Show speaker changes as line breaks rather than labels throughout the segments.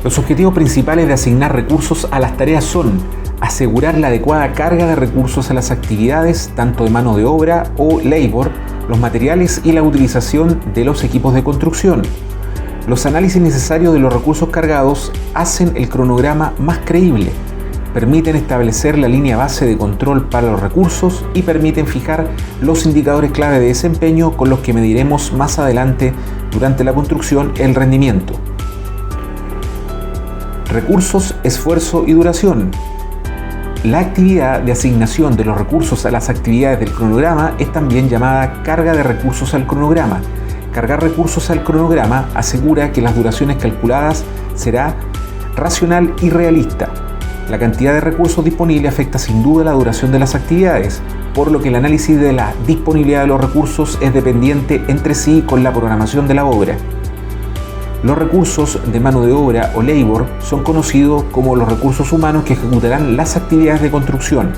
Los objetivos principales de asignar recursos a las tareas son asegurar la adecuada carga de recursos a las actividades, tanto de mano de obra o labor, los materiales y la utilización de los equipos de construcción. Los análisis necesarios de los recursos cargados hacen el cronograma más creíble, permiten establecer la línea base de control para los recursos y permiten fijar los indicadores clave de desempeño con los que mediremos más adelante durante la construcción el rendimiento. Recursos, esfuerzo y duración. La actividad de asignación de los recursos a las actividades del cronograma es también llamada carga de recursos al cronograma. Cargar recursos al cronograma asegura que las duraciones calculadas será racional y realista. La cantidad de recursos disponibles afecta sin duda la duración de las actividades, por lo que el análisis de la disponibilidad de los recursos es dependiente entre sí con la programación de la obra. Los recursos de mano de obra o labor son conocidos como los recursos humanos que ejecutarán las actividades de construcción.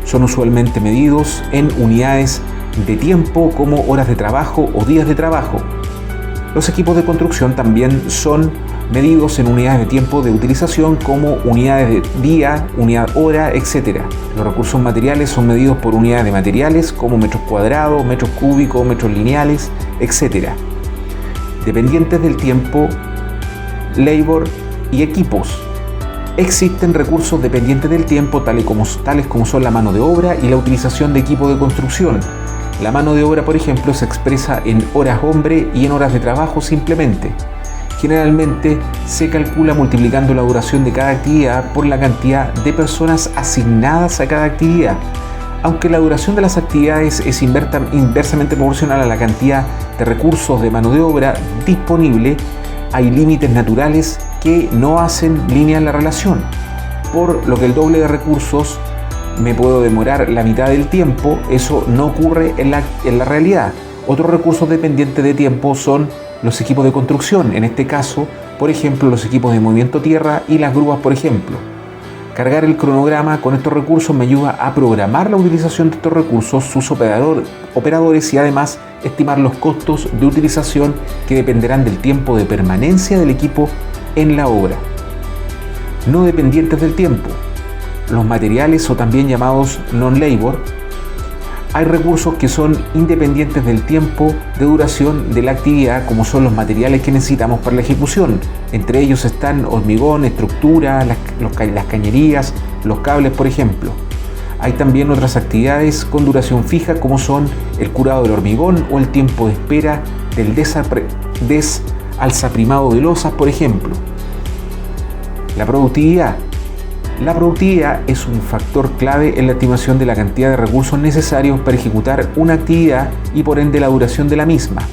Son usualmente medidos en unidades de tiempo como horas de trabajo o días de trabajo. Los equipos de construcción también son medidos en unidades de tiempo de utilización como unidades de día, unidad hora, etc. Los recursos materiales son medidos por unidades de materiales como metros cuadrados, metros cúbicos, metros lineales, etc. Dependientes del tiempo, labor y equipos. Existen recursos dependientes del tiempo tales como son la mano de obra y la utilización de equipo de construcción. La mano de obra, por ejemplo, se expresa en horas hombre y en horas de trabajo simplemente. Generalmente se calcula multiplicando la duración de cada actividad por la cantidad de personas asignadas a cada actividad. Aunque la duración de las actividades es inversamente proporcional a la cantidad de recursos de mano de obra disponible, hay límites naturales que no hacen lineal la relación, por lo que el doble de recursos me puedo demorar la mitad del tiempo. Eso no ocurre en la realidad. Otros recursos dependientes de tiempo son los equipos de construcción, en este caso, por ejemplo, los equipos de movimiento tierra y las grúas, por ejemplo. Cargar el cronograma con estos recursos me ayuda a programar la utilización de estos recursos, sus operadores y además estimar los costos de utilización que dependerán del tiempo de permanencia del equipo en la obra. No dependientes del tiempo. Los materiales, o también llamados non-labor, hay recursos que son independientes del tiempo de duración de la actividad, como son los materiales que necesitamos para la ejecución. Entre ellos están hormigón, estructura, las cañerías, los cables, por ejemplo. Hay también otras actividades con duración fija, como son el curado del hormigón o el tiempo de espera del desalzaprimado de losas, por ejemplo. La productividad. La productividad es un factor clave en la estimación de la cantidad de recursos necesarios para ejecutar una actividad y por ende la duración de la misma.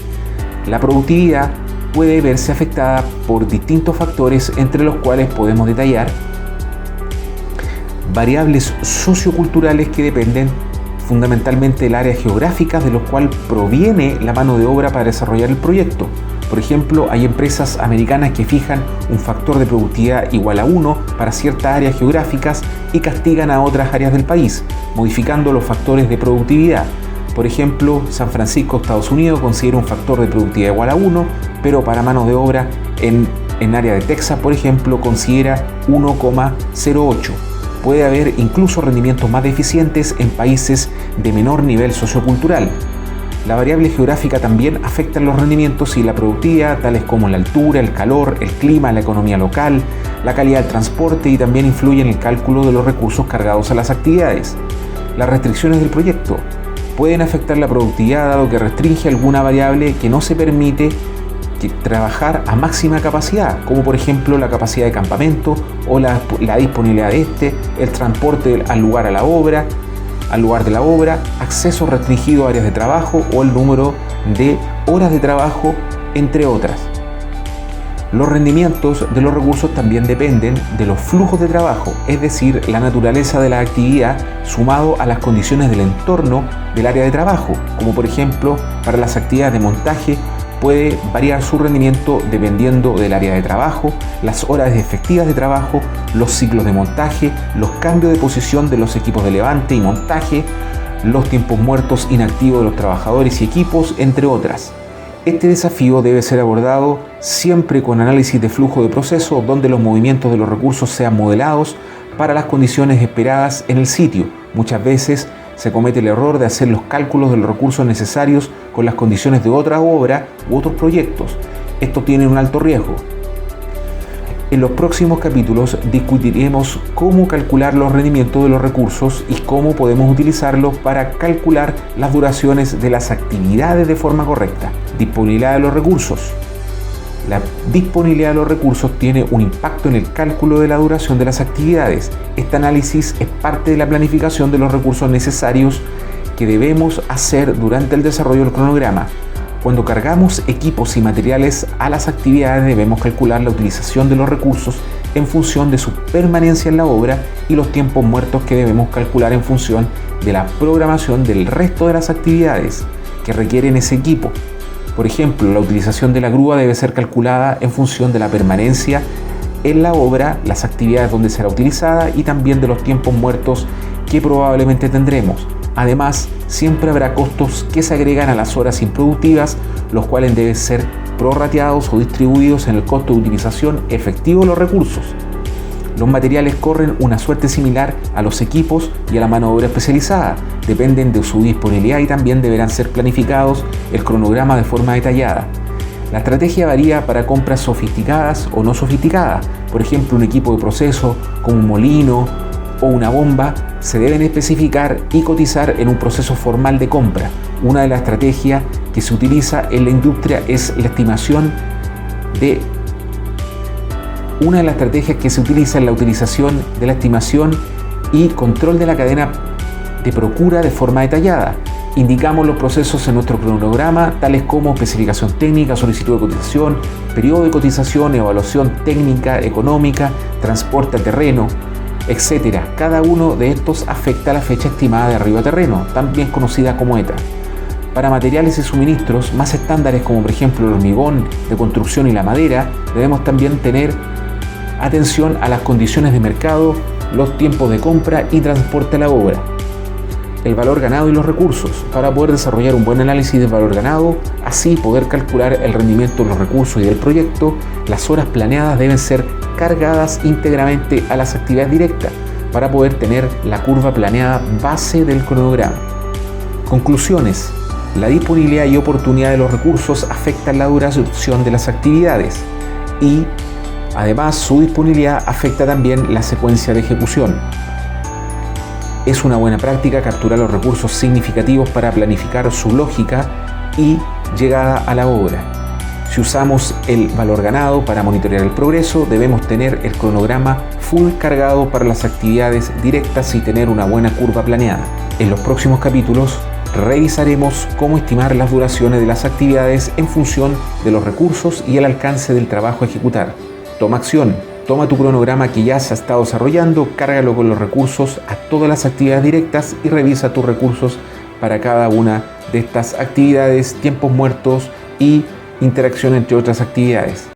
La productividad puede verse afectada por distintos factores, entre los cuales podemos detallar variables socioculturales que dependen fundamentalmente del área geográfica de lo cual proviene la mano de obra para desarrollar el proyecto. Por ejemplo, hay empresas americanas que fijan un factor de productividad igual a 1 para ciertas áreas geográficas y castigan a otras áreas del país, modificando los factores de productividad. Por ejemplo, San Francisco, Estados Unidos, considera un factor de productividad igual a 1, pero para mano de obra en área de Texas, por ejemplo, considera 1,08. Puede haber incluso rendimientos más deficientes en países de menor nivel sociocultural. La variable geográfica también afecta los rendimientos y la productividad, tales como la altura, el calor, el clima, la economía local, la calidad del transporte, y también influye en el cálculo de los recursos cargados a las actividades. Las restricciones del proyecto pueden afectar la productividad, dado que restringe alguna variable que no se permite trabajar a máxima capacidad, como por ejemplo la capacidad de campamento o la disponibilidad de el transporte al lugar de la obra, acceso restringido a áreas de trabajo o el número de horas de trabajo, entre otras. Los rendimientos de los recursos también dependen de los flujos de trabajo, es decir, la naturaleza de la actividad sumado a las condiciones del entorno del área de trabajo, como por ejemplo para las actividades de montaje puede variar su rendimiento dependiendo del área de trabajo, las horas efectivas de trabajo, los ciclos de montaje, los cambios de posición de los equipos de levante y montaje, los tiempos muertos inactivos de los trabajadores y equipos, entre otras. Este desafío debe ser abordado siempre con análisis de flujo de proceso, donde los movimientos de los recursos sean modelados para las condiciones esperadas en el sitio. Muchas veces se comete el error de hacer los cálculos de los recursos necesarios con las condiciones de otra obra u otros proyectos. Esto tiene un alto riesgo. En los próximos capítulos discutiremos cómo calcular los rendimientos de los recursos y cómo podemos utilizarlos para calcular las duraciones de las actividades de forma correcta. Disponibilidad de los recursos. La disponibilidad de los recursos tiene un impacto en el cálculo de la duración de las actividades. Este análisis es parte de la planificación de los recursos necesarios que debemos hacer durante el desarrollo del cronograma. Cuando cargamos equipos y materiales a las actividades, debemos calcular la utilización de los recursos en función de su permanencia en la obra y los tiempos muertos que debemos calcular en función de la programación del resto de las actividades que requieren ese equipo. Por ejemplo, la utilización de la grúa debe ser calculada en función de la permanencia en la obra, las actividades donde será utilizada y también de los tiempos muertos que probablemente tendremos. Además, siempre habrá costos que se agregan a las horas improductivas, los cuales deben ser prorrateados o distribuidos en el costo de utilización efectivo de los recursos. Los materiales corren una suerte similar a los equipos y a la mano de obra especializada. Dependen de su disponibilidad y también deberán ser planificados el cronograma de forma detallada. La estrategia varía para compras sofisticadas o no sofisticadas. Por ejemplo, un equipo de proceso como un molino o una bomba se deben especificar y cotizar en un proceso formal de compra. Una de las estrategias que se utiliza en la industria es la estimación de la utilización de la estimación y control de la cadena de procura de forma detallada. Indicamos los procesos en nuestro cronograma, tales como especificación técnica, solicitud de cotización, periodo de cotización, evaluación técnica, económica, transporte a terreno, etc. Cada uno de estos afecta a la fecha estimada de arribo a terreno, también conocida como ETA. Para materiales y suministros más estándares como por ejemplo el hormigón de construcción y la madera, debemos también tener atención a las condiciones de mercado, los tiempos de compra y transporte a la obra. El valor ganado y los recursos. Para poder desarrollar un buen análisis del valor ganado, así poder calcular el rendimiento de los recursos y del proyecto, las horas planeadas deben ser cargadas íntegramente a las actividades directas para poder tener la curva planeada base del cronograma. Conclusiones. La disponibilidad y oportunidad de los recursos afectan la duración de las actividades y además su disponibilidad afecta también la secuencia de ejecución. Es una buena práctica capturar los recursos significativos para planificar su lógica y llegada a la obra. Si usamos el valor ganado para monitorear el progreso, debemos tener el cronograma full cargado para las actividades directas y tener una buena curva planeada. En los próximos capítulos revisaremos cómo estimar las duraciones de las actividades en función de los recursos y el alcance del trabajo a ejecutar. Toma acción. Toma tu cronograma que ya se ha estado desarrollando, cárgalo con los recursos a todas las actividades directas y revisa tus recursos para cada una de estas actividades, tiempos muertos y interacción entre otras actividades.